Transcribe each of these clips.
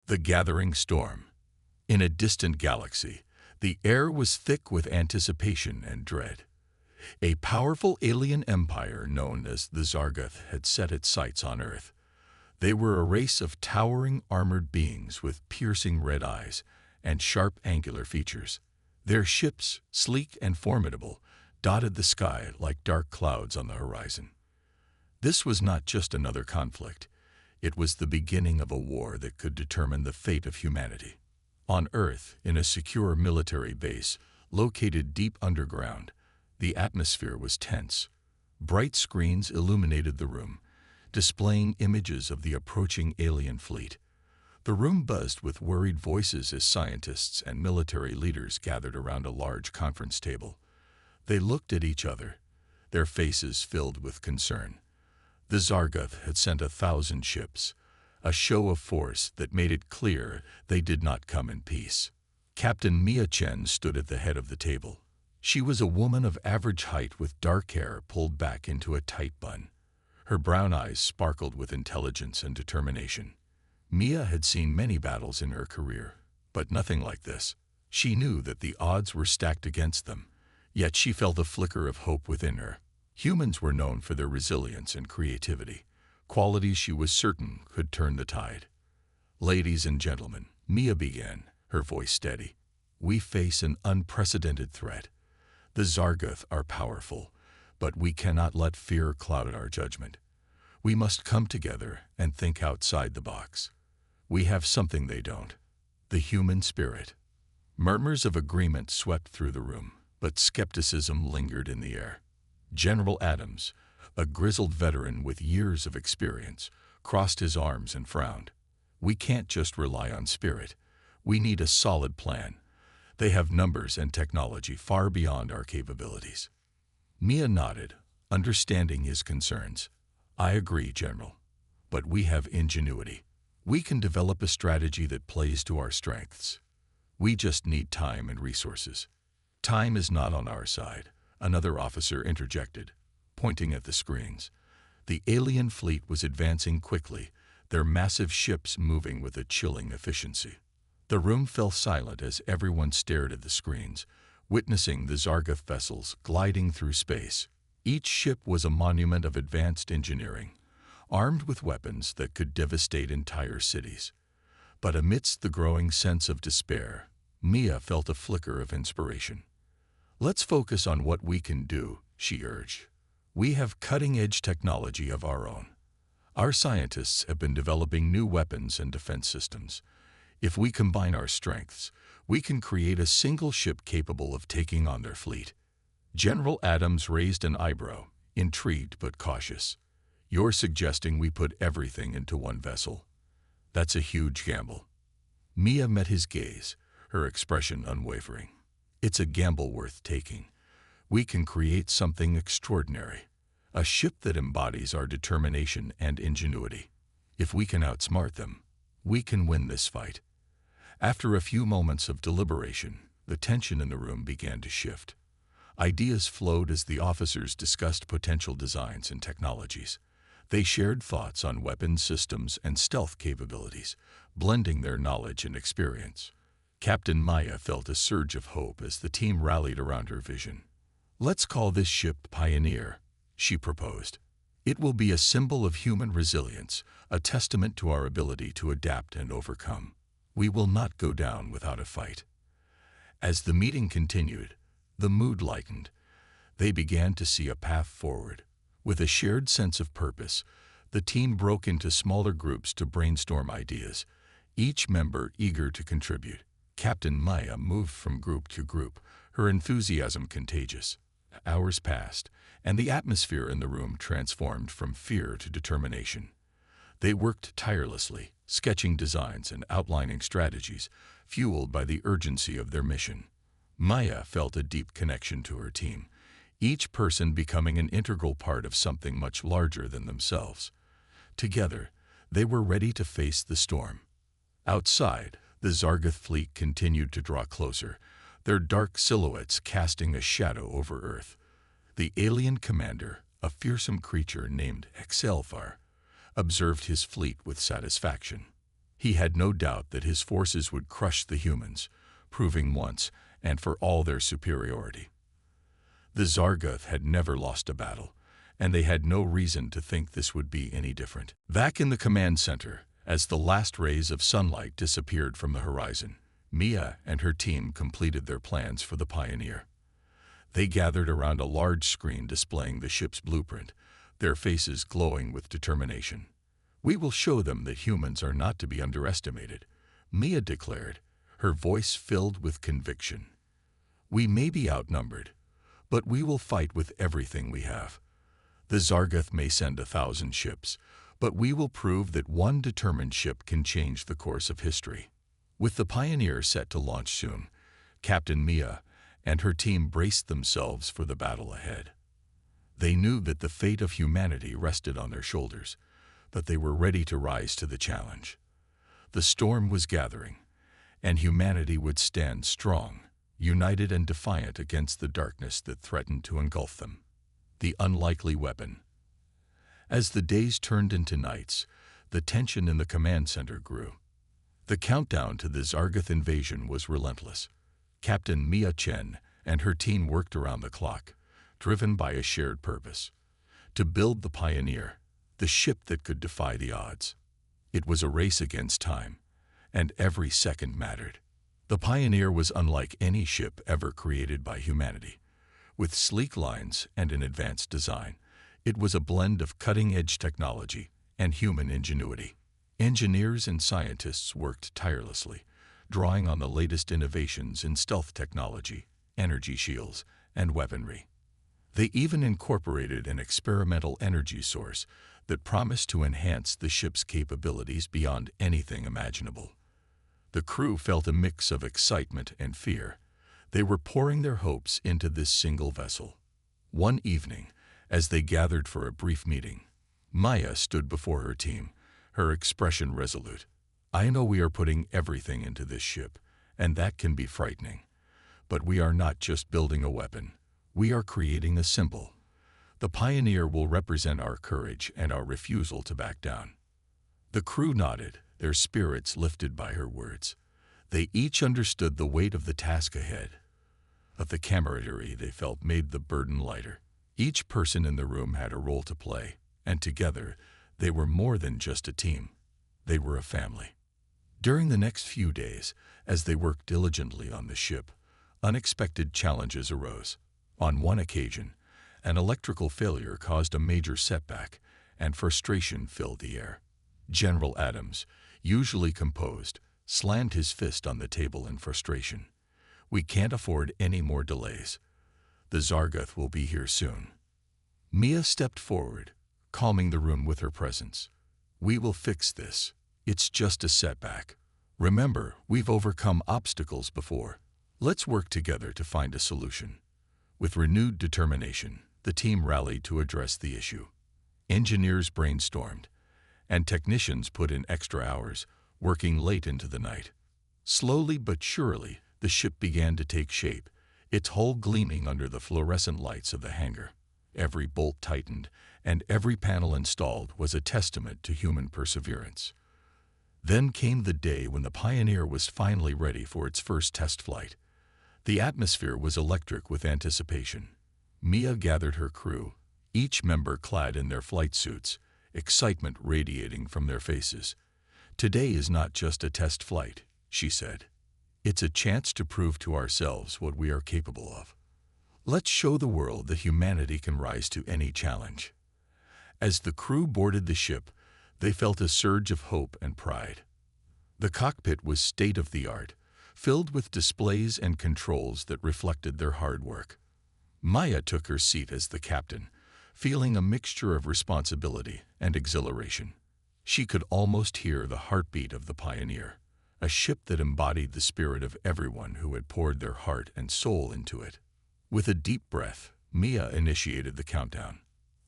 The gathering storm. In a distant galaxy, the air was thick with anticipation and dread. A powerful alien empire known as the Zargoth had set its sights on Earth. They were a race of towering armored beings with piercing red eyes and sharp angular features. Their ships, sleek and formidable, dotted the sky like dark clouds on the horizon. This was not just another conflict. It was the beginning of a war that could determine the fate of humanity. On Earth, in a secure military base located deep underground, the atmosphere was tense. Bright screens illuminated the room, displaying images of the approaching alien fleet. The room buzzed with worried voices as scientists and military leaders gathered around a large conference table. They looked at each other, their faces filled with concern. The Zargoth had sent 1,000 ships, a show of force that made it clear they did not come in peace. Captain Mia Chen stood at the head of the table. She was a woman of average height with dark hair pulled back into a tight bun. Her brown eyes sparkled with intelligence and determination. Mia had seen many battles in her career, but nothing like this. She knew that the odds were stacked against them, yet she felt a flicker of hope within her. Humans were known for their resilience and creativity, qualities she was certain could turn the tide. "Ladies and gentlemen," Mia began, her voice steady, "we face an unprecedented threat. The Zargoth are powerful, but we cannot let fear cloud our judgment. We must come together and think outside the box. We have something they don't: the human spirit." Murmurs of agreement swept through the room, but skepticism lingered in the air. General Adams, a grizzled veteran with years of experience, crossed his arms and frowned. "We can't just rely on spirit. We need a solid plan. They have numbers and technology far beyond our capabilities." Mia nodded, understanding his concerns. "I agree, General. But we have ingenuity. We can develop a strategy that plays to our strengths. We just need time and resources." "Time is not on our side," another officer interjected, pointing at the screens. The alien fleet was advancing quickly, their massive ships moving with a chilling efficiency. The room fell silent as everyone stared at the screens, witnessing the Zargoth vessels gliding through space. Each ship was a monument of advanced engineering, armed with weapons that could devastate entire cities. But amidst the growing sense of despair, Mia felt a flicker of inspiration. "Let's focus on what we can do," she urged. "We have cutting-edge technology of our own. Our scientists have been developing new weapons and defense systems. If we combine our strengths, we can create a single ship capable of taking on their fleet." General Adams raised an eyebrow, intrigued but cautious. "You're suggesting we put everything into one vessel? That's a huge gamble." Mia met his gaze, her expression unwavering. "It's a gamble worth taking. We can create something extraordinary, a ship that embodies our determination and ingenuity. If we can outsmart them, we can win this fight." After a few moments of deliberation, the tension in the room began to shift. Ideas flowed as the officers discussed potential designs and technologies. They shared thoughts on weapons systems and stealth capabilities, blending their knowledge and experience. Captain Maya felt a surge of hope as the team rallied around her vision. "Let's call this ship Pioneer," she proposed. "It will be a symbol of human resilience, a testament to our ability to adapt and overcome. We will not go down without a fight." As the meeting continued, the mood lightened. They began to see a path forward. With a shared sense of purpose, the team broke into smaller groups to brainstorm ideas, each member eager to contribute. Captain Maya moved from group to group, her enthusiasm contagious. Hours passed, and the atmosphere in the room transformed from fear to determination. They worked tirelessly, sketching designs and outlining strategies, fueled by the urgency of their mission. Maya felt a deep connection to her team, each person becoming an integral part of something much larger than themselves. Together, they were ready to face the storm. Outside, the Zargoth fleet continued to draw closer, their dark silhouettes casting a shadow over Earth. The alien commander, a fearsome creature named HFY, observed his fleet with satisfaction. He had no doubt that his forces would crush the humans, proving once and for all their superiority. The Zargoth had never lost a battle, and they had no reason to think this would be any different. Back in the command center, as the last rays of sunlight disappeared from the horizon, Mia and her team completed their plans for the Pioneer. They gathered around a large screen displaying the ship's blueprint, their faces glowing with determination. "We will show them that humans are not to be underestimated," Mia declared, her voice filled with conviction. "We may be outnumbered, but we will fight with everything we have. The Zargoth may send 1,000 ships, but we will prove that one determined ship can change the course of history." With the Pioneer set to launch soon, Captain Mia and her team braced themselves for the battle ahead. They knew that the fate of humanity rested on their shoulders, but they were ready to rise to the challenge. The storm was gathering, and humanity would stand strong, united and defiant against the darkness that threatened to engulf them. The unlikely weapon. As the days turned into nights, the tension in the command center grew. The countdown to the Zargoth invasion was relentless. Captain Mia Chen and her team worked around the clock, driven by a shared purpose: to build the Pioneer, the ship that could defy the odds. It was a race against time, and every second mattered. The Pioneer was unlike any ship ever created by humanity. With sleek lines and an advanced design, it was a blend of cutting-edge technology and human ingenuity. Engineers and scientists worked tirelessly, drawing on the latest innovations in stealth technology, energy shields, and weaponry. They even incorporated an experimental energy source that promised to enhance the ship's capabilities beyond anything imaginable. The crew felt a mix of excitement and fear. They were pouring their hopes into this single vessel. One evening, as they gathered for a brief meeting, Maya stood before her team, her expression resolute. "I know we are putting everything into this ship, and that can be frightening. But we are not just building a weapon. We are creating a symbol. The Pioneer will represent our courage and our refusal to back down." The crew nodded, their spirits lifted by her words. They each understood the weight of the task ahead. But the camaraderie they felt made the burden lighter. Each person in the room had a role to play, and together they were more than just a team. They were a family. During the next few days, as they worked diligently on the ship, unexpected challenges arose. On one occasion, an electrical failure caused a major setback, and frustration filled the air. General Adams, usually composed, slammed his fist on the table in frustration. "We can't afford any more delays. The Zargoth will be here soon." Mia stepped forward, calming the room with her presence. "We will fix this. It's just a setback. Remember, we've overcome obstacles before. Let's work together to find a solution." With renewed determination, the team rallied to address the issue. Engineers brainstormed, and technicians put in extra hours, working late into the night. Slowly but surely, the ship began to take shape, its hull gleaming under the fluorescent lights of the hangar. Every bolt tightened, and every panel installed was a testament to human perseverance. Then came the day when the Pioneer was finally ready for its first test flight. The atmosphere was electric with anticipation. Mia gathered her crew, each member clad in their flight suits, excitement radiating from their faces. "Today is not just a test flight," she said. "It's a chance to prove to ourselves what we are capable of. Let's show the world that humanity can rise to any challenge." As the crew boarded the ship, they felt a surge of hope and pride. The cockpit was state-of-the-art, filled with displays and controls that reflected their hard work. Maya took her seat as the captain, feeling a mixture of responsibility and exhilaration. She could almost hear the heartbeat of the Pioneer, a ship that embodied the spirit of everyone who had poured their heart and soul into it. With a deep breath, Mia initiated the countdown.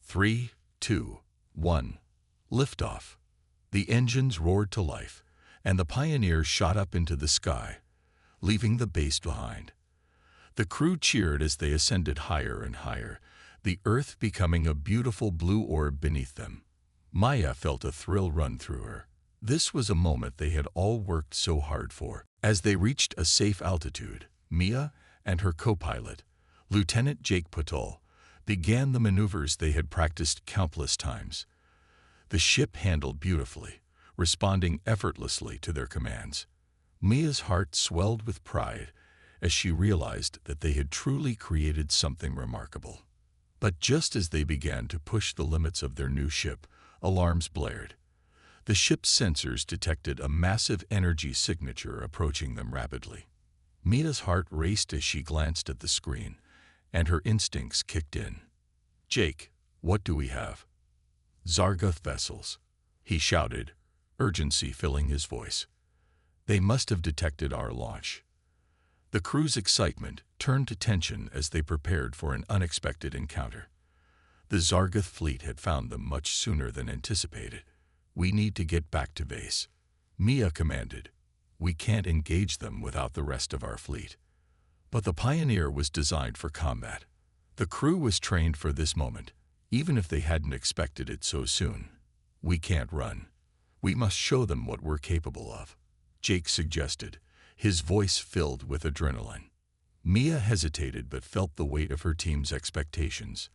3, 2, 1. Liftoff. The engines roared to life, and the Pioneer shot up into the sky, leaving the base behind. The crew cheered as they ascended higher and higher, the Earth becoming a beautiful blue orb beneath them. Maya felt a thrill run through her. This was a moment they had all worked so hard for. As they reached a safe altitude, Mia and her co-pilot, Lieutenant Jake Patel, began the maneuvers they had practiced countless times. The ship handled beautifully, responding effortlessly to their commands. Mia's heart swelled with pride as she realized that they had truly created something remarkable. But just as they began to push the limits of their new ship, alarms blared. The ship's sensors detected a massive energy signature approaching them rapidly. Mia's heart raced as she glanced at the screen, and her instincts kicked in. "Jake, what do we have?" "Zargoth vessels," he shouted, urgency filling his voice. "They must have detected our launch." The crew's excitement turned to tension as they prepared for an unexpected encounter. The Zargoth fleet had found them much sooner than anticipated. "We need to get back to base," Mia commanded. "We can't engage them without the rest of our fleet." But the Pioneer was designed for combat. The crew was trained for this moment, even if they hadn't expected it so soon. "We can't run. We must show them what we're capable of," Jake suggested, his voice filled with adrenaline. Mia hesitated but felt the weight of her team's expectations.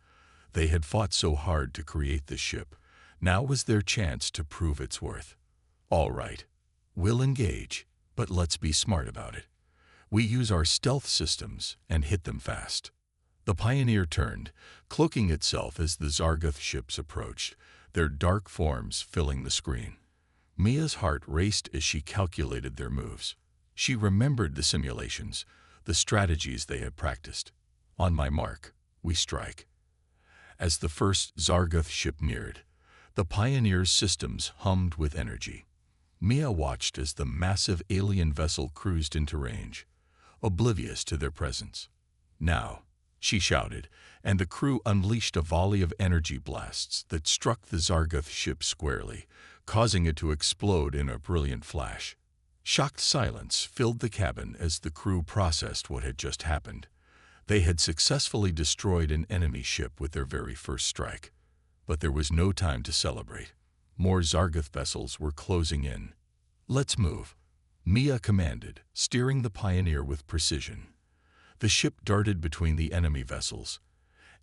They had fought so hard to create this ship. Now was their chance to prove its worth. "All right, we'll engage, but let's be smart about it. We use our stealth systems and hit them fast." The Pioneer turned, cloaking itself as the Zargoth ships approached, their dark forms filling the screen. Mia's heart raced as she calculated their moves. She remembered the simulations, the strategies they had practiced. "On my mark, we strike." As the first Zargoth ship neared, the Pioneer's systems hummed with energy. Mia watched as the massive alien vessel cruised into range, oblivious to their presence. "Now," she shouted, and the crew unleashed a volley of energy blasts that struck the Zargoth ship squarely, causing it to explode in a brilliant flash. Shocked silence filled the cabin as the crew processed what had just happened. They had successfully destroyed an enemy ship with their very first strike. But there was no time to celebrate. More Zargoth vessels were closing in. "Let's move," Mia commanded, steering the Pioneer with precision. The ship darted between the enemy vessels,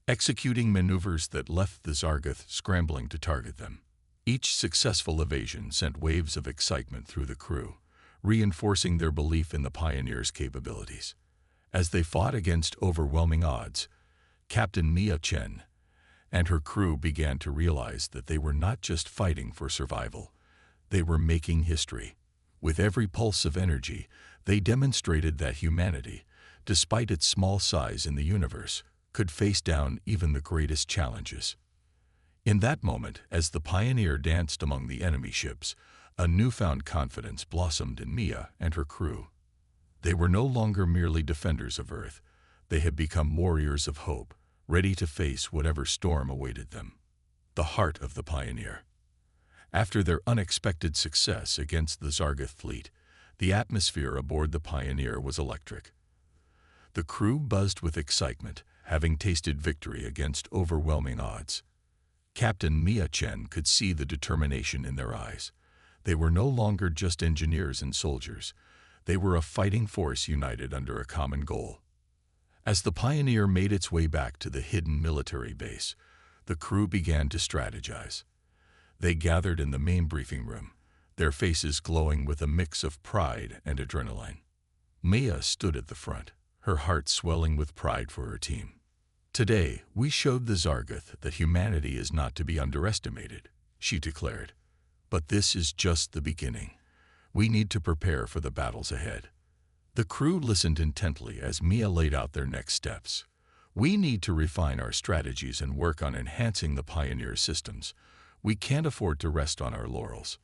executing maneuvers that left the Zargoth scrambling to target them. Each successful evasion sent waves of excitement through the crew, reinforcing their belief in the Pioneer's capabilities. As they fought against overwhelming odds, Captain Mia Chen and her crew began to realize that they were not just fighting for survival. They were making history. With every pulse of energy, they demonstrated that humanity, despite its small size in the universe, could face down even the greatest challenges. In that moment, as the Pioneer danced among the enemy ships, a newfound confidence blossomed in Mia and her crew. They were no longer merely defenders of Earth. They had become warriors of hope, ready to face whatever storm awaited them. The heart of the Pioneer. After their unexpected success against the Zargoth fleet, the atmosphere aboard the Pioneer was electric. The crew buzzed with excitement, having tasted victory against overwhelming odds. Captain Mia Chen could see the determination in their eyes. They were no longer just engineers and soldiers. They were a fighting force united under a common goal. As the Pioneer made its way back to the hidden military base, the crew began to strategize. They gathered in the main briefing room, their faces glowing with a mix of pride and adrenaline. Mia stood at the front, her heart swelling with pride for her team. "Today, we showed the Zargoth that humanity is not to be underestimated," she declared. "But this is just the beginning. We need to prepare for the battles ahead." The crew listened intently as Mia laid out their next steps. "We need to refine our strategies and work on enhancing the Pioneer systems. We can't afford to rest on our laurels."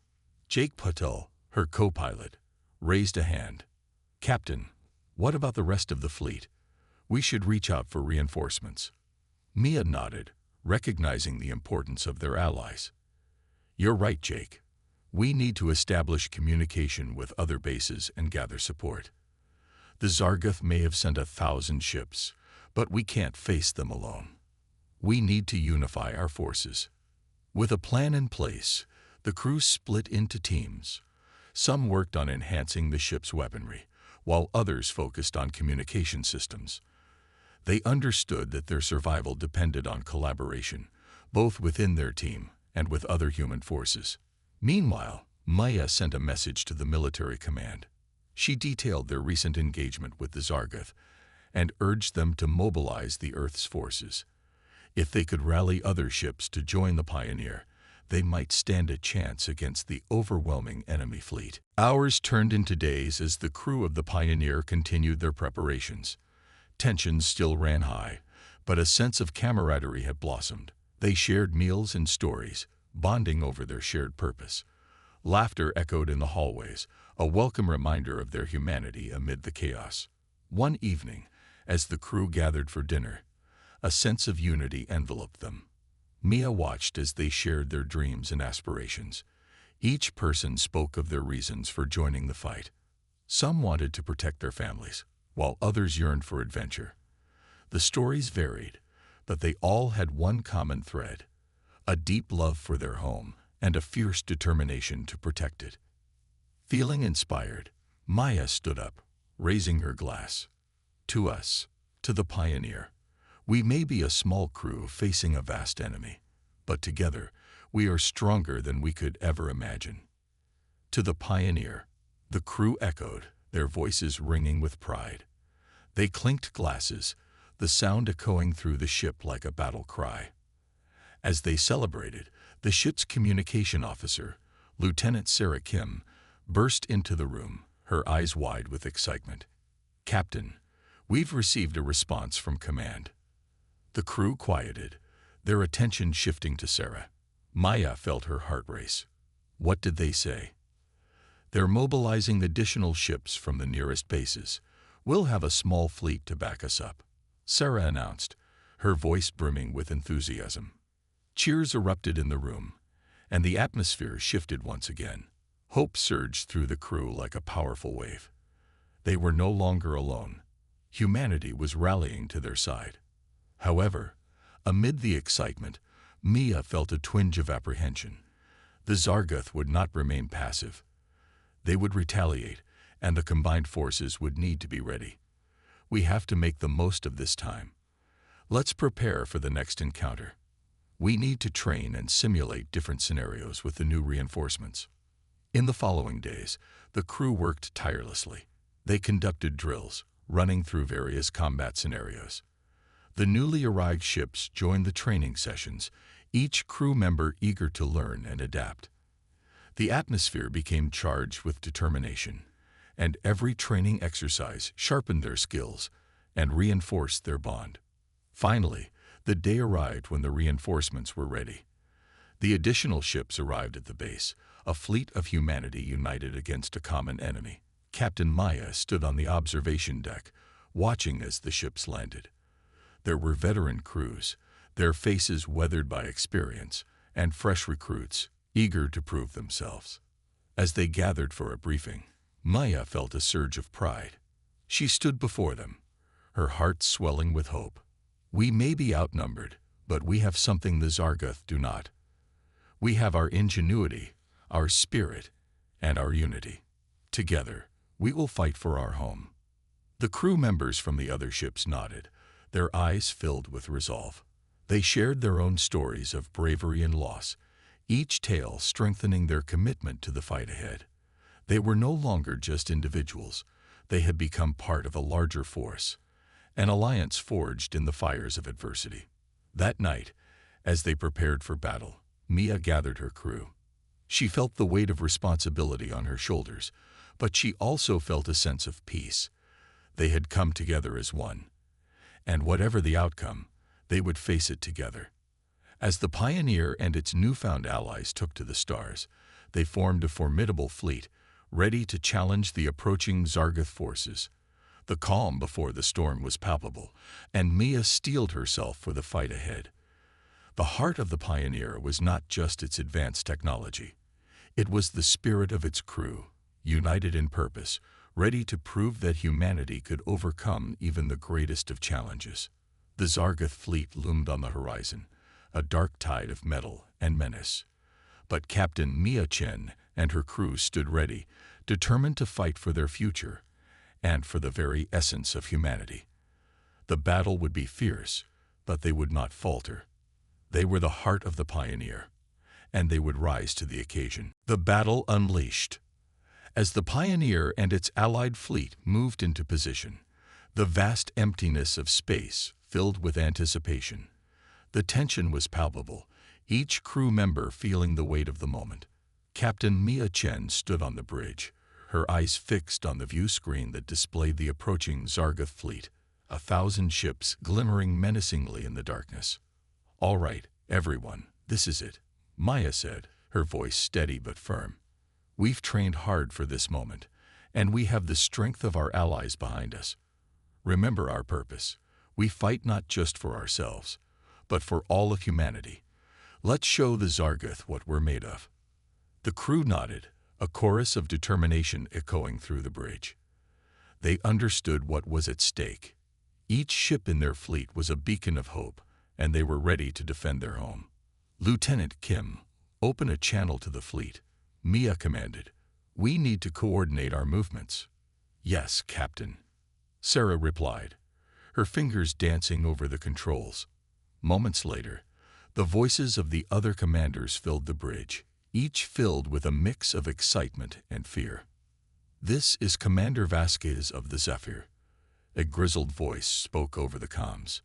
Jake Patel, her co-pilot, raised a hand. "Captain, what about the rest of the fleet? We should reach out for reinforcements." Mia nodded, recognizing the importance of their allies. "You're right, Jake. We need to establish communication with other bases and gather support. The Zargoth may have sent 1,000 ships, but we can't face them alone. We need to unify our forces." With a plan in place, The crew split into teams. Some worked on enhancing the ship's weaponry, while others focused on communication systems. They understood that their survival depended on collaboration, both within their team and with other human forces. Meanwhile, Maya sent a message to the military command. She detailed their recent engagement with the Zargoth and urged them to mobilize the Earth's forces. If they could rally other ships to join the Pioneer, they might stand a chance against the overwhelming enemy fleet. Hours turned into days as the crew of the Pioneer continued their preparations. Tensions still ran high, but a sense of camaraderie had blossomed. They shared meals and stories, bonding over their shared purpose. Laughter echoed in the hallways, a welcome reminder of their humanity amid the chaos. One evening, as the crew gathered for dinner, a sense of unity enveloped them. Mia watched as they shared their dreams and aspirations. Each person spoke of their reasons for joining the fight. Some wanted to protect their families, while others yearned for adventure. The stories varied, but they all had one common thread: a deep love for their home and a fierce determination to protect it. Feeling inspired, Maya stood up, raising her glass. To us, to the Pioneer. We may be a small crew facing a vast enemy, but together we are stronger than we could ever imagine. To the Pioneer, the crew echoed, their voices ringing with pride. They clinked glasses, the sound echoing through the ship like a battle cry. As they celebrated, the ship's communication officer, Lieutenant Sarah Kim, burst into the room, her eyes wide with excitement. "Captain, we've received a response from command." The crew quieted, their attention shifting to Sarah. Maya felt her heart race. What did they say? "They're mobilizing additional ships from the nearest bases. We'll have a small fleet to back us up," Sarah announced, her voice brimming with enthusiasm. Cheers erupted in the room, and the atmosphere shifted once again. Hope surged through the crew like a powerful wave. They were no longer alone. Humanity was rallying to their side. However, amid the excitement, Mia felt a twinge of apprehension. The Zargoth would not remain passive. They would retaliate, and the combined forces would need to be ready. "We have to make the most of this time. Let's prepare for the next encounter. We need to train and simulate different scenarios with the new reinforcements." In the following days, the crew worked tirelessly. They conducted drills, running through various combat scenarios. The newly arrived ships joined the training sessions, each crew member eager to learn and adapt. The atmosphere became charged with determination, and every training exercise sharpened their skills and reinforced their bond. Finally, the day arrived when the reinforcements were ready. The additional ships arrived at the base, a fleet of humanity united against a common enemy. Captain Maya stood on the observation deck, watching as the ships landed. There were veteran crews, their faces weathered by experience, and fresh recruits, eager to prove themselves. As they gathered for a briefing, Maya felt a surge of pride. She stood before them, her heart swelling with hope. "We may be outnumbered, but we have something the Zargoth do not. We have our ingenuity, our spirit, and our unity. Together, we will fight for our home." The crew members from the other ships nodded, their eyes filled with resolve. They shared their own stories of bravery and loss, each tale strengthening their commitment to the fight ahead. They were no longer just individuals. They had become part of a larger force, an alliance forged in the fires of adversity. That night, as they prepared for battle, Mia gathered her crew. She felt the weight of responsibility on her shoulders, but she also felt a sense of peace. They had come together as one, and whatever the outcome, they would face it together. As the Pioneer and its newfound allies took to the stars, they formed a formidable fleet, ready to challenge the approaching Zargoth forces. The calm before the storm was palpable, and Mia steeled herself for the fight ahead. The heart of the Pioneer was not just its advanced technology. It was the spirit of its crew, united in purpose, ready to prove that humanity could overcome even the greatest of challenges. The Zargoth fleet loomed on the horizon, a dark tide of metal and menace. But Captain Mia Chen and her crew stood ready, determined to fight for their future and for the very essence of humanity. The battle would be fierce, but they would not falter. They were the heart of the Pioneer, and they would rise to the occasion. The battle unleashed. As the Pioneer and its allied fleet moved into position, the vast emptiness of space filled with anticipation. The tension was palpable, each crew member feeling the weight of the moment. Captain Mia Chen stood on the bridge, her eyes fixed on the view screen that displayed the approaching Zargoth fleet, 1,000 ships glimmering menacingly in the darkness. "All right, everyone, this is it," Maya said, her voice steady but firm. "We've trained hard for this moment, and we have the strength of our allies behind us. Remember our purpose. We fight not just for ourselves, but for all of humanity. Let's show the Zargoth what we're made of." The crew nodded, a chorus of determination echoing through the bridge. They understood what was at stake. Each ship in their fleet was a beacon of hope, and they were ready to defend their home. "Lieutenant Kim, open a channel to the fleet," Mia commanded. "We need to coordinate our movements." "Yes, Captain," Sarah replied, her fingers dancing over the controls. Moments later, the voices of the other commanders filled the bridge, each filled with a mix of excitement and fear. "This is Commander Vasquez of the Zephyr," a grizzled voice spoke over the comms.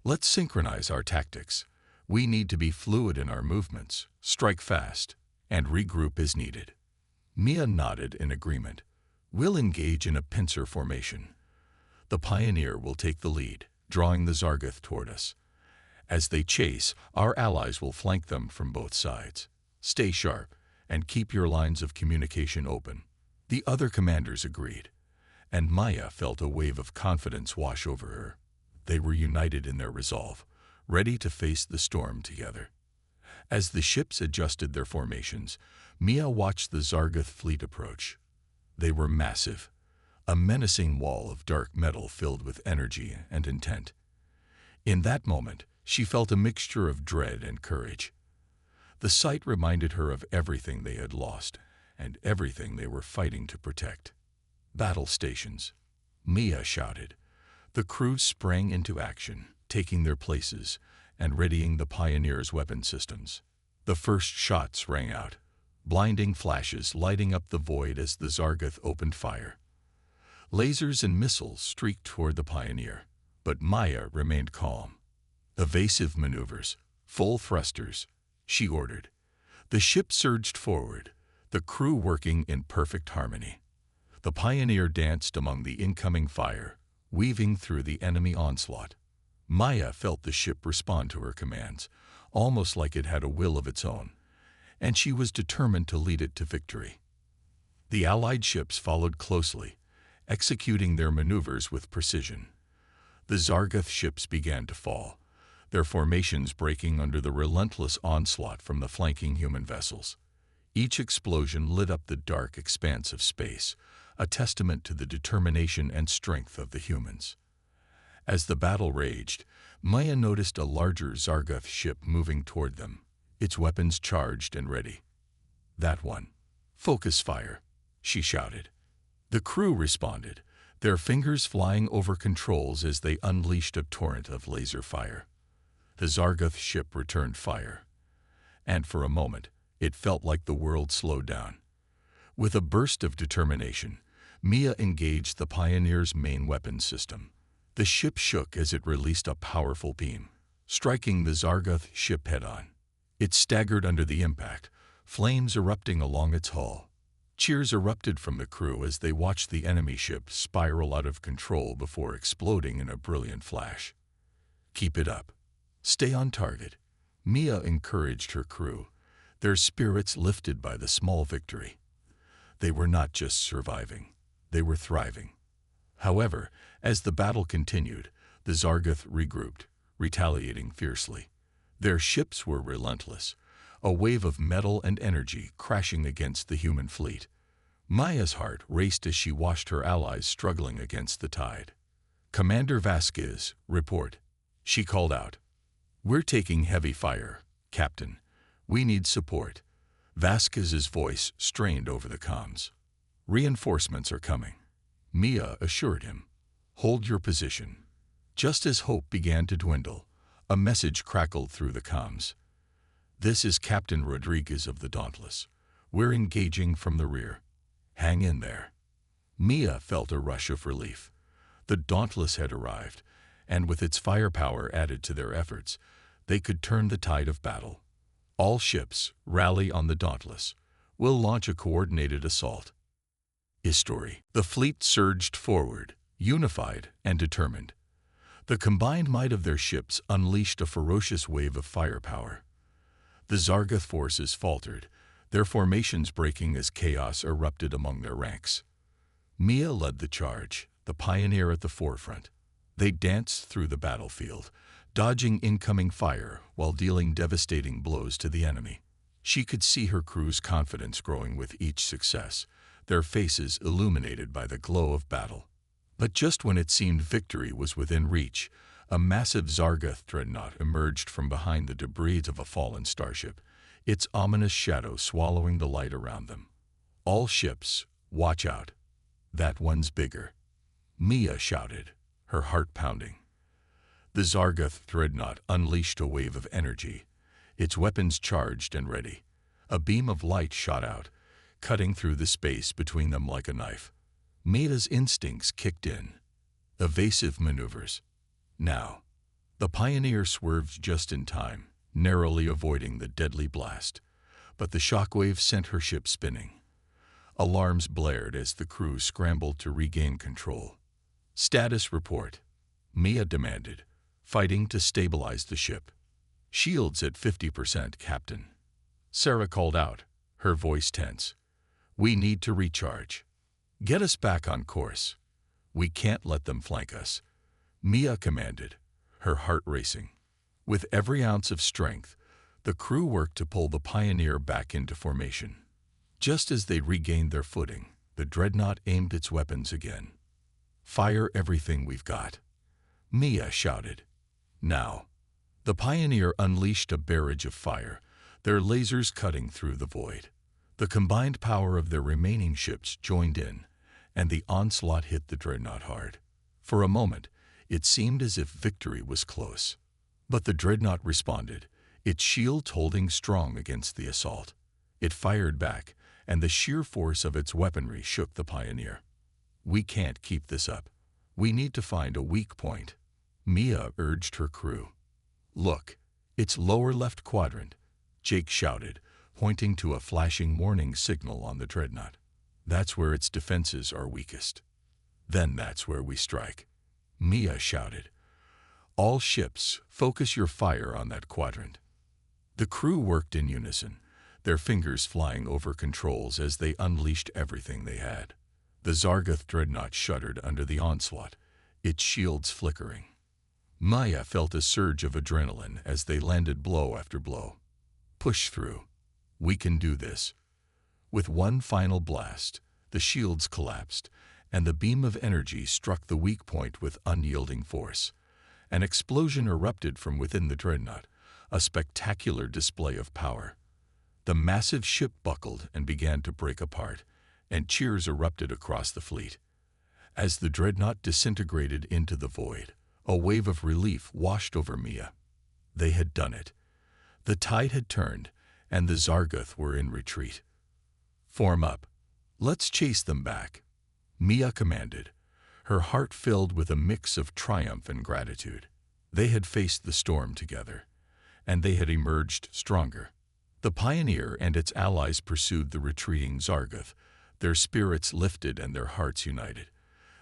"Let's synchronize our tactics. We need to be fluid in our movements, strike fast, and regroup as needed." Mia nodded in agreement. "We'll engage in a pincer formation. The Pioneer will take the lead, drawing the Zargoth toward us. As they chase, our allies will flank them from both sides. Stay sharp and keep your lines of communication open." The other commanders agreed, and Maya felt a wave of confidence wash over her. They were united in their resolve, ready to face the storm together. As the ships adjusted their formations, Mia watched the Zargoth fleet approach. They were massive, a menacing wall of dark metal filled with energy and intent. In that moment, she felt a mixture of dread and courage. The sight reminded her of everything they had lost and everything they were fighting to protect. "Battle stations," Mia shouted. The crew sprang into action, taking their places and readying the Pioneer's weapon systems. The first shots rang out, blinding flashes lighting up the void as the Zargoth opened fire. Lasers and missiles streaked toward the Pioneer, but Maya remained calm. "Evasive maneuvers, full thrusters," she ordered. The ship surged forward, the crew working in perfect harmony. The Pioneer danced among the incoming fire, weaving through the enemy onslaught. Maya felt the ship respond to her commands, almost like it had a will of its own, and she was determined to lead it to victory. The Allied ships followed closely, executing their maneuvers with precision. The Zargoth ships began to fall, their formations breaking under the relentless onslaught from the flanking human vessels. Each explosion lit up the dark expanse of space, a testament to the determination and strength of the humans. As the battle raged, Maya noticed a larger Zargoth ship moving toward them, its weapons charged and ready. "That one. Focus fire," she shouted. The crew responded, their fingers flying over controls as they unleashed a torrent of laser fire. The Zargoth ship returned fire, and for a moment, it felt like the world slowed down. With a burst of determination, Mia engaged the Pioneer's main weapons system. The ship shook as it released a powerful beam, striking the Zargoth ship head-on. It staggered under the impact, flames erupting along its hull. Cheers erupted from the crew as they watched the enemy ship spiral out of control before exploding in a brilliant flash. "Keep it up. Stay on target," Mia encouraged her crew, their spirits lifted by the small victory. They were not just surviving, they were thriving. However, as the battle continued, the Zargoth regrouped, retaliating fiercely. Their ships were relentless, a wave of metal and energy crashing against the human fleet. Maya's heart raced as she watched her allies struggling against the tide. "Commander Vasquez, report," she called out. "We're taking heavy fire, Captain. We need support." Vasquez's voice strained over the comms. "Reinforcements are coming," Mia assured him. "Hold your position." Just as hope began to dwindle, a message crackled through the comms. "This is Captain Rodriguez of the Dauntless. We're engaging from the rear. Hang in there." Mia felt a rush of relief. The Dauntless had arrived, and with its firepower added to their efforts, they could turn the tide of battle. "All ships, rally on the Dauntless. We'll launch a coordinated assault." History. The fleet surged forward, unified and determined. The combined might of their ships unleashed a ferocious wave of firepower. The Zargoth forces faltered, their formations breaking as chaos erupted among their ranks. Mia led the charge, the pioneer at the forefront. They danced through the battlefield, dodging incoming fire while dealing devastating blows to the enemy. She could see her crew's confidence growing with each success, their faces illuminated by the glow of battle. But just when it seemed victory was within reach, a massive Zargoth dreadnought emerged from behind the debris of a fallen starship, its ominous shadow swallowing the light around them. "All ships, watch out. That one's bigger," Mia shouted, her heart pounding. The Zargoth dreadnought unleashed a wave of energy, its weapons charged and ready. A beam of light shot out, cutting through the space between them like a knife. Mia's instincts kicked in. Evasive maneuvers. Now, the Pioneer swerved just in time, narrowly avoiding the deadly blast. But the shockwave sent her ship spinning. Alarms blared as the crew scrambled to regain control. "Status report," Mia demanded, fighting to stabilize the ship. "Shields at 50%, Captain." Sarah called out, her voice tense. "We need to recharge. Get us back on course. We can't let them flank us," Mia commanded, her heart racing. With every ounce of strength, the crew worked to pull the Pioneer back into formation. Just as they regained their footing, the dreadnought aimed its weapons again. "Fire everything we've got," Mia shouted. Now, the Pioneer unleashed a barrage of fire, their lasers cutting through the void. The combined power of their remaining ships joined in, and the onslaught hit the dreadnought hard. For a moment, it seemed as if victory was close. But the dreadnought responded, its shields holding strong against the assault. It fired back, and the sheer force of its weaponry shook the Pioneer. "We can't keep this up. We need to find a weak point," Mia urged her crew. "Look, it's lower left quadrant," Jake shouted, pointing to a flashing warning signal on the dreadnought. "That's where its defenses are weakest. Then that's where we strike," Mia shouted. "All ships, focus your fire on that quadrant." The crew worked in unison, their fingers flying over controls as they unleashed everything they had. The Zargoth dreadnought shuddered under the onslaught, its shields flickering. Maya felt a surge of adrenaline as they landed blow after blow. "Push through. We can do this." With one final blast, the shields collapsed, and the beam of energy struck the weak point with unyielding force. An explosion erupted from within the dreadnought, a spectacular display of power. The massive ship buckled and began to break apart, and cheers erupted across the fleet. As the dreadnought disintegrated into the void, a wave of relief washed over Mia. They had done it. The tide had turned, and the Zargoth were in retreat. "Form up. Let's chase them back," Mia commanded, her heart filled with a mix of triumph and gratitude. They had faced the storm together, and they had emerged stronger. The Pioneer and its allies pursued the retreating Zargoth, their spirits lifted and their hearts united.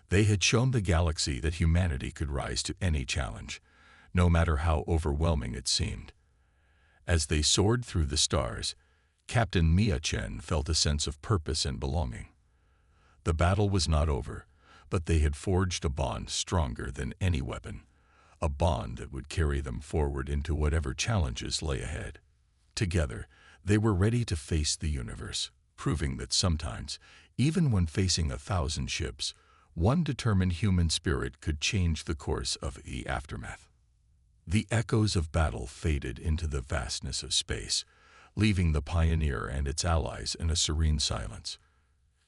They had shown the galaxy that humanity could rise to any challenge, no matter how overwhelming it seemed. As they soared through the stars, Captain Mia Chen felt a sense of purpose and belonging. The battle was not over, but they had forged a bond stronger than any weapon, a bond that would carry them forward into whatever challenges lay ahead. Together, they were ready to face the universe, proving that sometimes, even when facing 1,000 ships, one determined human spirit could change the course of the aftermath. The echoes of battle faded into the vastness of space, leaving the Pioneer and its allies in a serene silence.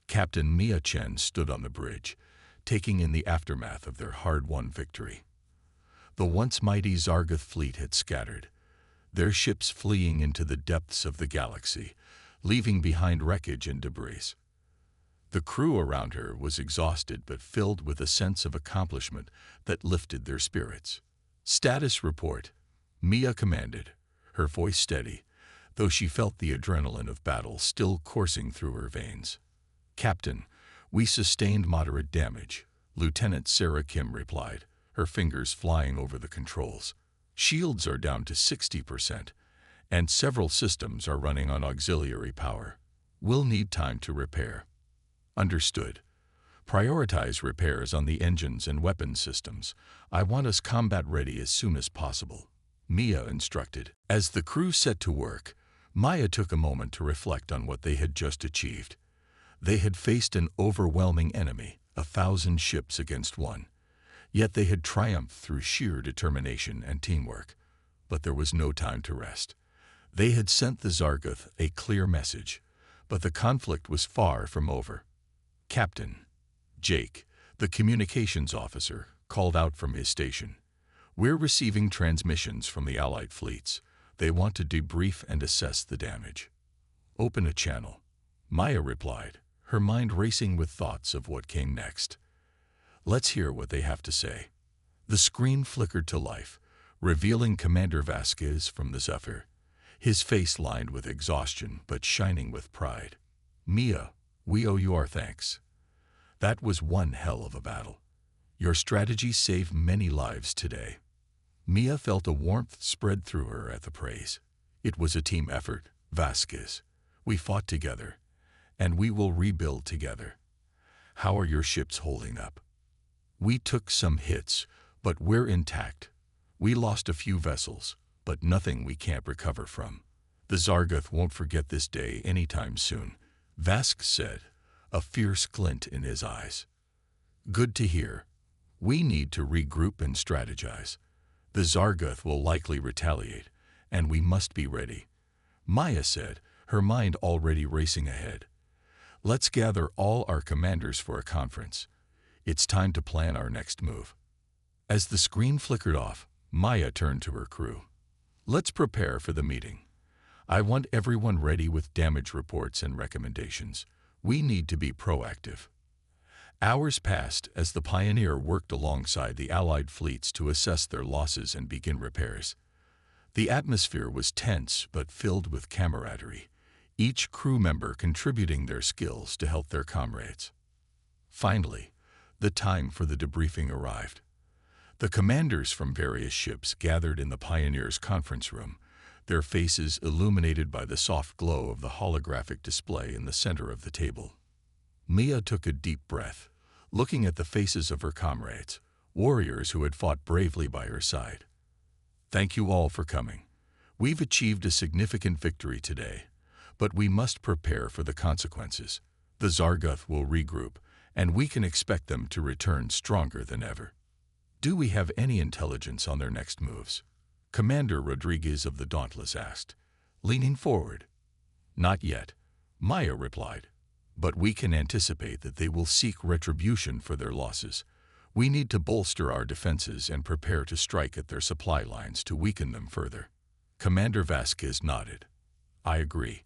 Captain Mia Chen stood on the bridge, taking in the aftermath of their hard-won victory. The once mighty Zargoth fleet had scattered, their ships fleeing into the depths of the galaxy, leaving behind wreckage and debris. The crew around her was exhausted but filled with a sense of accomplishment that lifted their spirits. "Status report," Mia commanded, her voice steady, though she felt the adrenaline of battle still coursing through her veins. "Captain, we sustained moderate damage," Lieutenant Sarah Kim replied, her fingers flying over the controls. "Shields are down to 60%, and several systems are running on auxiliary power. We'll need time to repair." "Understood. Prioritize repairs on the engines and weapons systems. I want us combat-ready as soon as possible," Mia instructed. As the crew set to work, Maya took a moment to reflect on what they had just achieved. They had faced an overwhelming enemy, 1,000 ships against one. Yet they had triumphed through sheer determination and teamwork. But there was no time to rest. They had sent the Zargoth a clear message, but the conflict was far from over. Captain Jake, the communications officer, called out from his station. "We're receiving transmissions from the Allied fleets. They want to debrief and assess the damage." "Open a channel," Maya replied, her mind racing with thoughts of what came next. "Let's hear what they have to say." The screen flickered to life, revealing Commander Vasquez from the Zephyr, his face lined with exhaustion but shining with pride. "Mia, we owe you our thanks. That was one hell of a battle. Your strategy saved many lives today." Mia felt a warmth spread through her at the praise. "It was a team effort, Vasquez. We fought together, and we will rebuild together. How are your ships holding up?" "We took some hits, but we're intact. We lost a few vessels, but nothing we can't recover from. The Zargoth won't forget this day anytime soon," Vask said, a fierce glint in his eyes. "Good to hear. We need to regroup and strategize. The Zargoth will likely retaliate, and we must be ready," Maya said, her mind already racing ahead. "Let's gather all our commanders for a conference. It's time to plan our next move." As the screen flickered off, Maya turned to her crew. "Let's prepare for the meeting. I want everyone ready with damage reports and recommendations. We need to be proactive." Hours passed as the Pioneer worked alongside the Allied fleets to assess their losses and begin repairs. The atmosphere was tense but filled with camaraderie, each crew member contributing their skills to help their comrades. Finally, the time for the debriefing arrived. The commanders from various ships gathered in the Pioneer's conference room, their faces illuminated by the soft glow of the holographic display in the center of the table. Mia took a deep breath, looking at the faces of her comrades, warriors who had fought bravely by her side. "Thank you all for coming. We've achieved a significant victory today, but we must prepare for the consequences. The Zargoth will regroup, and we can expect them to return stronger than ever." "Do we have any intelligence on their next moves?" Commander Rodriguez of the Dauntless asked, leaning forward. "Not yet," Maya replied, "but we can anticipate that they will seek retribution for their losses. We need to bolster our defenses and prepare to strike at their supply lines to weaken them further." Commander Vasquez nodded. "I agree.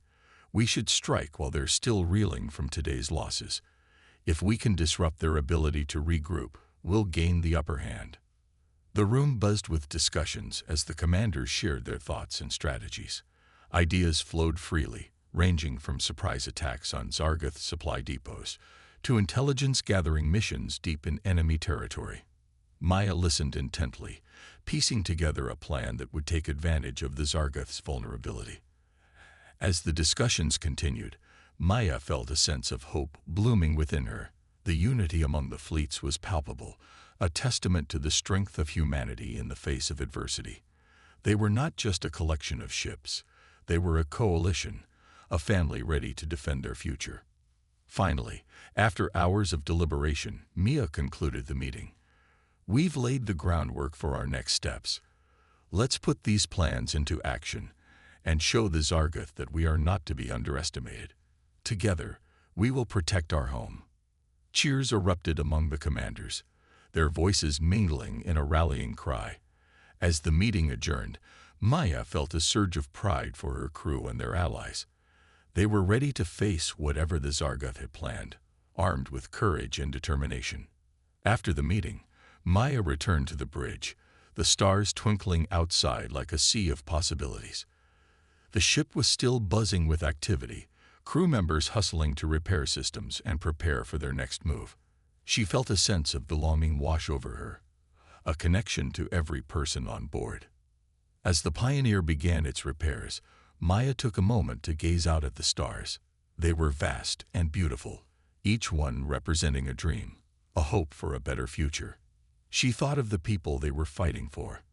We should strike while they're still reeling from today's losses. If we can disrupt their ability to regroup, we'll gain the upper hand." The room buzzed with discussions as the commanders shared their thoughts and strategies. Ideas flowed freely, ranging from surprise attacks on Zargoth supply depots to intelligence-gathering missions deep in enemy territory. Maya listened intently, piecing together a plan that would take advantage of the Zargoth's vulnerability. As the discussions continued, Maya felt a sense of hope blooming within her. The unity among the fleets was palpable, a testament to the strength of humanity in the face of adversity. They were not just a collection of ships. They were a coalition, a family ready to defend their future. Finally, after hours of deliberation, Mia concluded the meeting. "We've laid the groundwork for our next steps. Let's put these plans into action, and show the Zargoth that we are not to be underestimated. Together, we will protect our home." Cheers erupted among the commanders, their voices mingling in a rallying cry. As the meeting adjourned, Maya felt a surge of pride for her crew and their allies. They were ready to face whatever the Zargoth had planned, armed with courage and determination. After the meeting, Maya returned to the bridge, the stars twinkling outside like a sea of possibilities. The ship was still buzzing with activity, crew members hustling to repair systems and prepare for their next move. She felt a sense of belonging wash over her, a connection to every person on board. As the Pioneer began its repairs, Maya took a moment to gaze out at the stars. They were vast and beautiful, each one representing a dream, a hope for a better future. She thought of the people they were fighting for.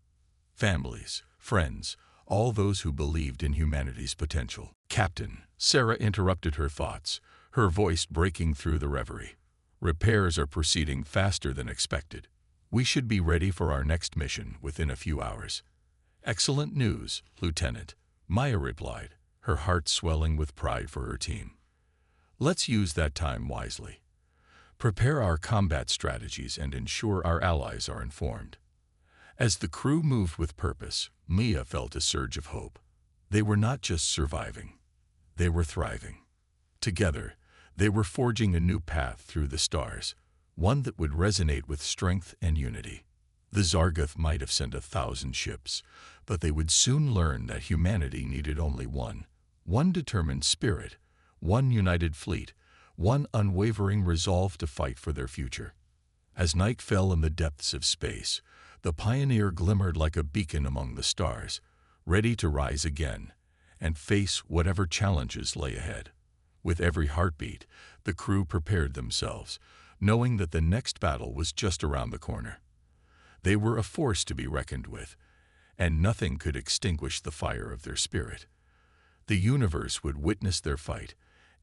Families, friends, all those who believed in humanity's potential. "Captain," Sarah interrupted her thoughts, her voice breaking through the reverie. "Repairs are proceeding faster than expected. We should be ready for our next mission within a few hours." "Excellent news, Lieutenant," Maya replied, her heart swelling with pride for her team. "Let's use that time wisely. Prepare our combat strategies and ensure our allies are informed." As the crew moved with purpose, Mia felt a surge of hope. They were not just surviving, they were thriving. Together, they were forging a new path through the stars, one that would resonate with strength and unity. The Zargoth might have sent 1,000 ships, but they would soon learn that humanity needed only one determined spirit, one united fleet, one unwavering resolve to fight for their future. As night fell in the depths of space, the Pioneer glimmered like a beacon among the stars, ready to rise again and face whatever challenges lay ahead. With every heartbeat, the crew prepared themselves, knowing that the next battle was just around the corner. They were a force to be reckoned with, and nothing could extinguish the fire of their spirit. The universe would witness their fight,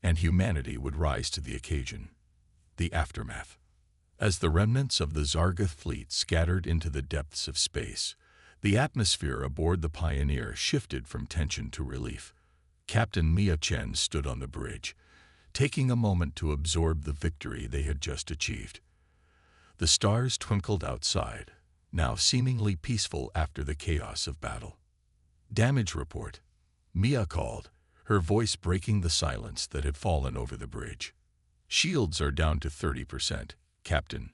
and humanity would rise to the occasion. The aftermath. As the remnants of the Zargoth fleet scattered into the depths of space, the atmosphere aboard the Pioneer shifted from tension to relief. Captain Mia Chen stood on the bridge, taking a moment to absorb the victory they had just achieved. The stars twinkled outside, now seemingly peaceful after the chaos of battle. "Damage report," Mia called, her voice breaking the silence that had fallen over the bridge. "Shields are down to 30%, Captain,"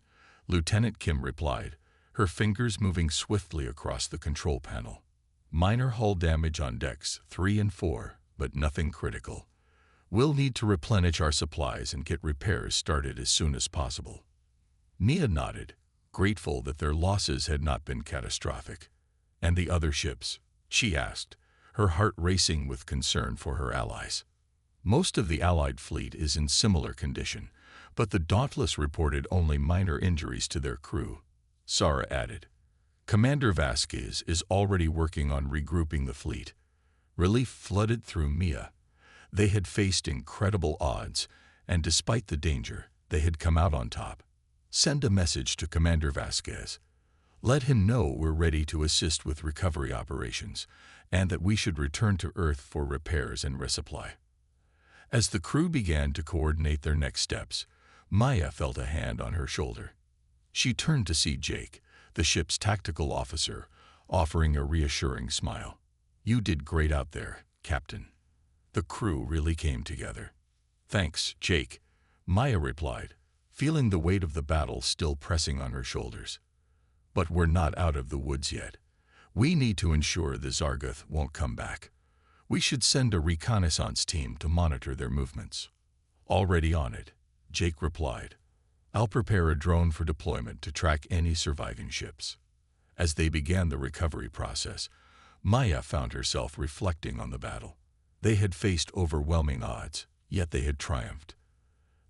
Lieutenant Kim replied, her fingers moving swiftly across the control panel. "Minor hull damage on decks 3 and 4, but nothing critical. We'll need to replenish our supplies and get repairs started as soon as possible." Mia nodded, grateful that their losses had not been catastrophic. "And the other ships?" she asked, her heart racing with concern for her allies. "Most of the Allied fleet is in similar condition, but the Dauntless reported only minor injuries to their crew," Sarah added. "Commander Vasquez is already working on regrouping the fleet." Relief flooded through Mia. They had faced incredible odds, and despite the danger, they had come out on top. "Send a message to Commander Vasquez. Let him know we're ready to assist with recovery operations, and that we should return to Earth for repairs and resupply." As the crew began to coordinate their next steps, Maya felt a hand on her shoulder. She turned to see Jake, the ship's tactical officer, offering a reassuring smile. "You did great out there, Captain." The crew really came together. "Thanks, Jake," Maya replied, feeling the weight of the battle still pressing on her shoulders. "But we're not out of the woods yet. We need to ensure the Zargoth won't come back. We should send a reconnaissance team to monitor their movements." "Already on it," Jake replied. "I'll prepare a drone for deployment to track any surviving ships." As they began the recovery process, Maya found herself reflecting on the battle. They had faced overwhelming odds, yet they had triumphed.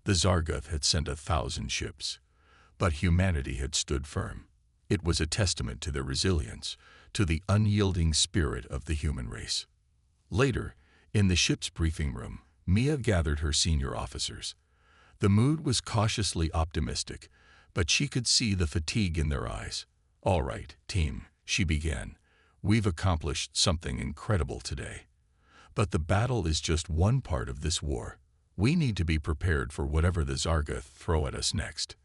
The Zargoth had sent 1,000 ships, but humanity had stood firm. It was a testament to their resilience, to the unyielding spirit of the human race. Later, in the ship's briefing room, Mia gathered her senior officers. The mood was cautiously optimistic, but she could see the fatigue in their eyes. "All right, team," she began. "We've accomplished something incredible today. But the battle is just one part of this war. We need to be prepared for whatever the Zargoth throw at us next.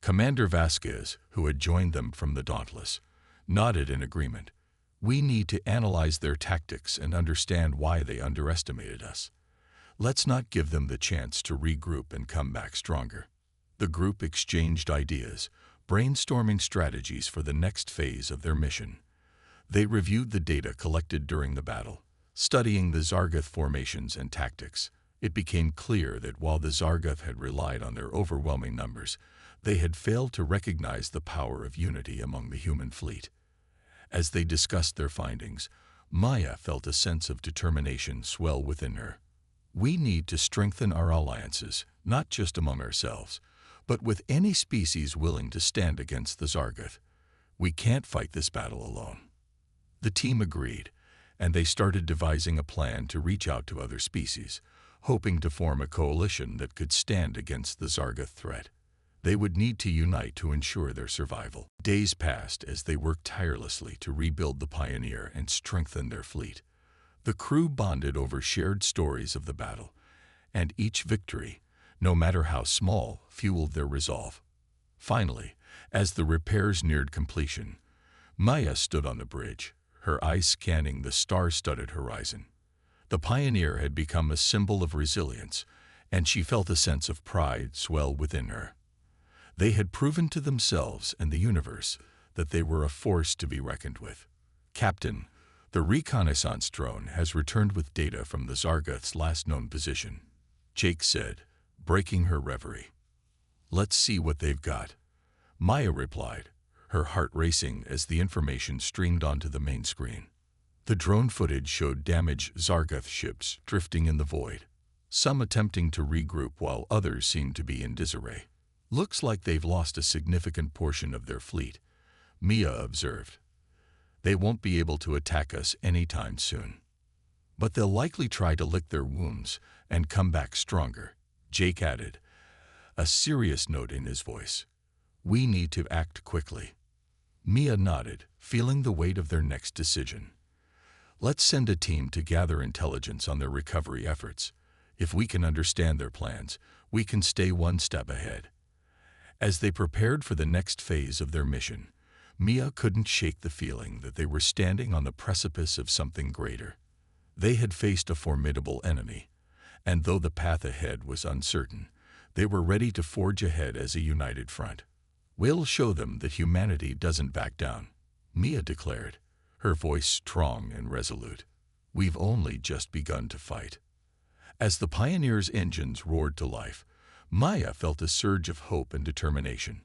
Commander Vasquez, who had joined them from the Dauntless, nodded in agreement. We need to analyze their tactics and understand why they underestimated us. Let's not give them the chance to regroup and come back stronger. The group exchanged ideas, brainstorming strategies for the next phase of their mission. They reviewed the data collected during the battle, studying the Zargoth formations and tactics. It became clear that while the Zargoth had relied on their overwhelming numbers, they had failed to recognize the power of unity among the human fleet. As they discussed their findings, Maya felt a sense of determination swell within her. We need to strengthen our alliances, not just among ourselves, but with any species willing to stand against the Zargoth. We can't fight this battle alone. The team agreed, and they started devising a plan to reach out to other species, hoping to form a coalition that could stand against the Zargoth threat. They would need to unite to ensure their survival. Days passed as they worked tirelessly to rebuild the Pioneer and strengthen their fleet. The crew bonded over shared stories of the battle, and each victory, no matter how small, fueled their resolve. Finally, as the repairs neared completion, Maya stood on the bridge, her eyes scanning the star-studded horizon. The Pioneer had become a symbol of resilience, and she felt a sense of pride swell within her. They had proven to themselves and the universe that they were a force to be reckoned with. Captain, the reconnaissance drone has returned with data from the Zargoth's last known position, Jake said, breaking her reverie. Let's see what they've got. Maya replied, her heart racing as the information streamed onto the main screen. The drone footage showed damaged Zargoth ships drifting in the void, some attempting to regroup while others seemed to be in disarray. Looks like they've lost a significant portion of their fleet, Mia observed. They won't be able to attack us anytime soon. But they'll likely try to lick their wounds and come back stronger, Jake added, a serious note in his voice. We need to act quickly. Mia nodded, feeling the weight of their next decision. Let's send a team to gather intelligence on their recovery efforts. If we can understand their plans, we can stay one step ahead. As they prepared for the next phase of their mission, Mia couldn't shake the feeling that they were standing on the precipice of something greater. They had faced a formidable enemy, and though the path ahead was uncertain, they were ready to forge ahead as a united front. We'll show them that humanity doesn't back down, Mia declared, her voice strong and resolute. We've only just begun to fight. As the Pioneer's engines roared to life, Maya felt a surge of hope and determination.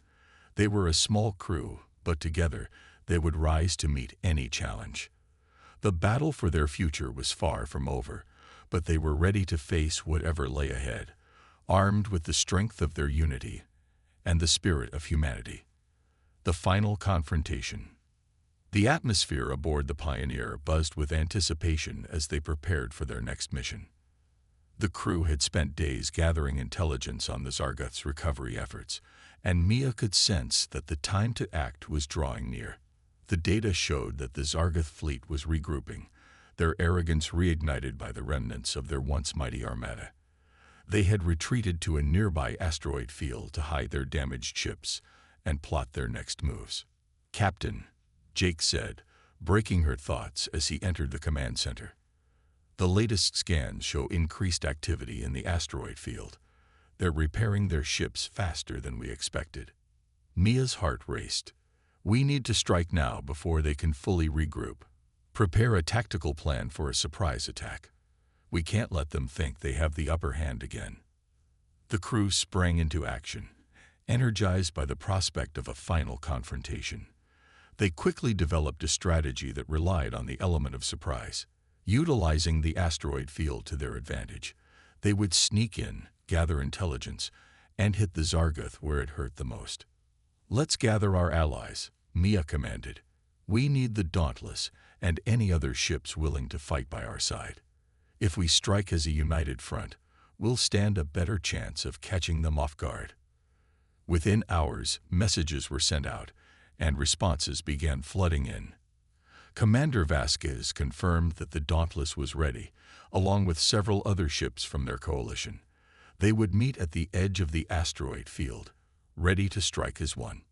They were a small crew, but together they would rise to meet any challenge. The battle for their future was far from over, but they were ready to face whatever lay ahead, armed with the strength of their unity and the spirit of humanity. The final confrontation. The atmosphere aboard the Pioneer buzzed with anticipation as they prepared for their next mission. The crew had spent days gathering intelligence on the Zargoth's recovery efforts, and Mia could sense that the time to act was drawing near. The data showed that the Zargoth fleet was regrouping, their arrogance reignited by the remnants of their once mighty armada. They had retreated to a nearby asteroid field to hide their damaged ships and plot their next moves. Captain, Jake said, breaking her thoughts as he entered the command center. The latest scans show increased activity in the asteroid field. They're repairing their ships faster than we expected. Mia's heart raced. We need to strike now before they can fully regroup. Prepare a tactical plan for a surprise attack. We can't let them think they have the upper hand again. The crew sprang into action, energized by the prospect of a final confrontation. They quickly developed a strategy that relied on the element of surprise. Utilizing the asteroid field to their advantage, they would sneak in, gather intelligence, and hit the Zargoth where it hurt the most. Let's gather our allies, Mia commanded. We need the Dauntless and any other ships willing to fight by our side. If we strike as a united front, we'll stand a better chance of catching them off guard. Within hours, messages were sent out, and responses began flooding in. Commander Vasquez confirmed that the Dauntless was ready, along with several other ships from their coalition. They would meet at the edge of the asteroid field, ready to strike as one.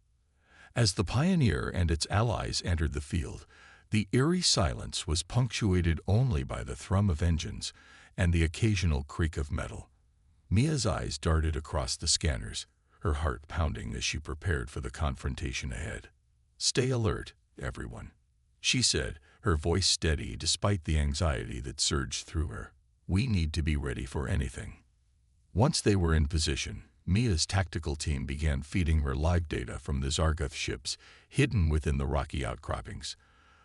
As the Pioneer and its allies entered the field, the eerie silence was punctuated only by the thrum of engines and the occasional creak of metal. Mia's eyes darted across the scanners, her heart pounding as she prepared for the confrontation ahead. "Stay alert, everyone," she said, her voice steady despite the anxiety that surged through her. "We need to be ready for anything." Once they were in position, Mia's tactical team began feeding her live data from the Zargoth ships hidden within the rocky outcroppings.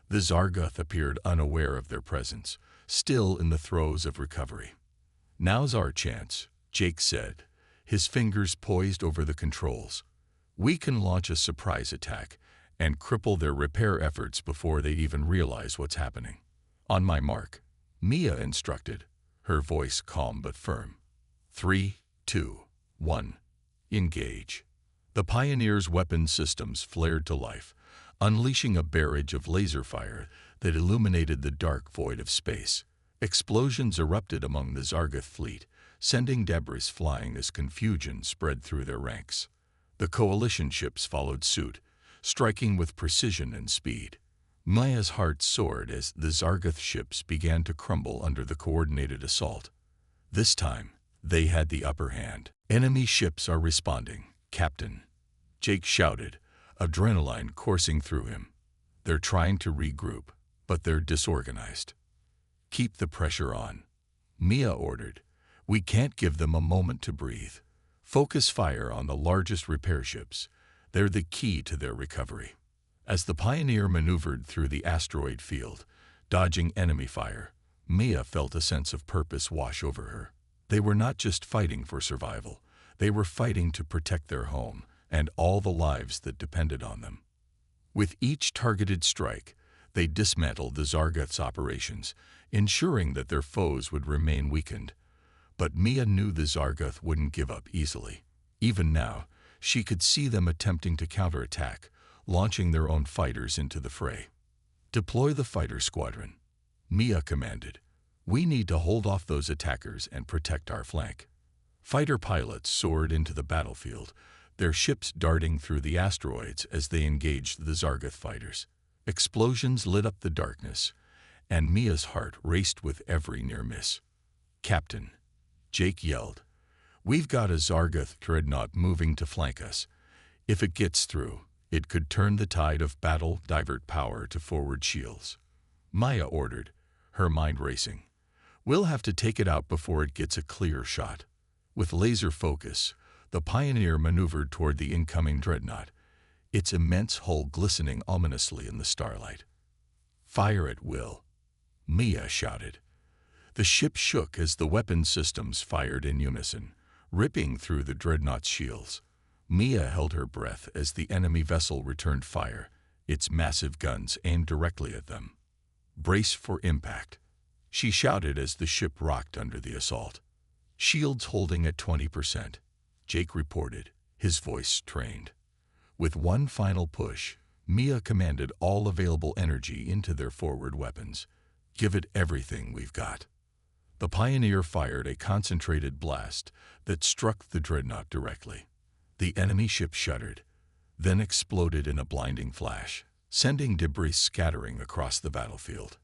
The Zargoth appeared unaware of their presence, still in the throes of recovery. "Now's our chance," Jake said, his fingers poised over the controls. "We can launch a surprise attack and cripple their repair efforts before they even realize what's happening." "On my mark," Mia instructed, her voice calm but firm. 3, 2, 1. Engage. The Pioneer's weapon systems flared to life, unleashing a barrage of laser fire that illuminated the dark void of space. Explosions erupted among the Zargoth fleet, sending debris flying as confusion spread through their ranks. The coalition ships followed suit, striking with precision and speed. Mia's heart soared as the Zargoth ships began to crumble under the coordinated assault. This time, they had the upper hand. "Enemy ships are responding, Captain," Jake shouted, adrenaline coursing through him. "They're trying to regroup, but they're disorganized." "Keep the pressure on," Mia ordered. "We can't give them a moment to breathe. Focus fire on the largest repair ships. They're the key to their recovery." As the Pioneer maneuvered through the asteroid field, dodging enemy fire, Mia felt a sense of purpose wash over her. They were not just fighting for survival. They were fighting to protect their home and all the lives that depended on them. With each targeted strike, they dismantled the Zargoth's operations, ensuring that their foes would remain weakened. But Mia knew the Zargoth wouldn't give up easily. Even now, she could see them attempting to counterattack, launching their own fighters into the fray. "Deploy the fighter squadron," Mia commanded. "We need to hold off those attackers and protect our flank." Fighter pilots soared into the battlefield, their ships darting through the asteroids as they engaged the Zargoth fighters. Explosions lit up the darkness, and Mia's heart raced with every near miss. "Captain," Jake yelled, "we've got a Zargoth dreadnought moving to flank us. If it gets through, it could turn the tide of battle, divert power to forward shields." Mia ordered, her mind racing. "We'll have to take it out before it gets a clear shot." With laser focus, the Pioneer maneuvered toward the incoming dreadnought, its immense hull glistening ominously in the starlight. "Fire at will," Mia shouted. The ship shook as the weapon systems fired in unison, ripping through the dreadnought's shields. Mia held her breath as the enemy vessel returned fire, its massive guns aimed directly at them. "Brace for impact," she shouted as the ship rocked under the assault. "Shields holding at 20%, Jake reported, his voice strained. With one final push, Mia commanded all available energy into their forward weapons. "Give it everything we've got." The Pioneer fired a concentrated blast that struck the dreadnought directly. The enemy ship shuddered, then exploded in a blinding flash, sending debris scattering across the battlefield.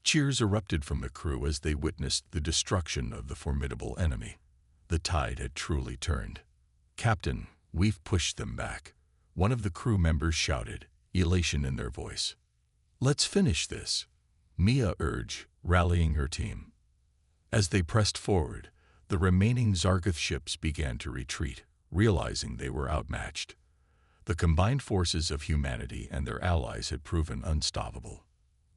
Cheers erupted from the crew as they witnessed the destruction of the formidable enemy. The tide had truly turned. "Captain, we've pushed them back," one of the crew members shouted, elation in their voice. "Let's finish this," Mia urged, rallying her team. As they pressed forward, the remaining Zargoth ships began to retreat, realizing they were outmatched. The combined forces of humanity and their allies had proven unstoppable.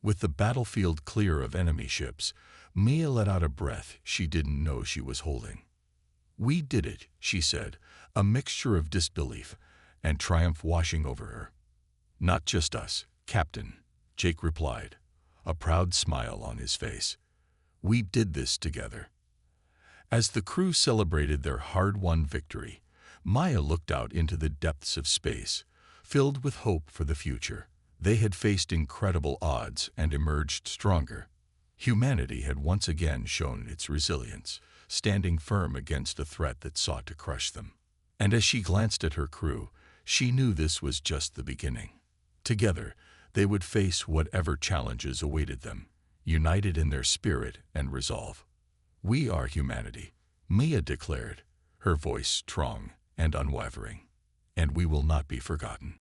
With the battlefield clear of enemy ships, Mia let out a breath she didn't know she was holding. "We did it," she said, a mixture of disbelief and triumph washing over her. "Not just us, Captain," Jake replied, a proud smile on his face. "We did this together." As the crew celebrated their hard-won victory, Mia looked out into the depths of space, filled with hope for the future. They had faced incredible odds and emerged stronger. Humanity had once again shown its resilience, standing firm against a threat that sought to crush them. And as she glanced at her crew, she knew this was just the beginning. Together, they would face whatever challenges awaited them, united in their spirit and resolve. "We are humanity," Mia declared, her voice strong and unwavering, "and we will not be forgotten."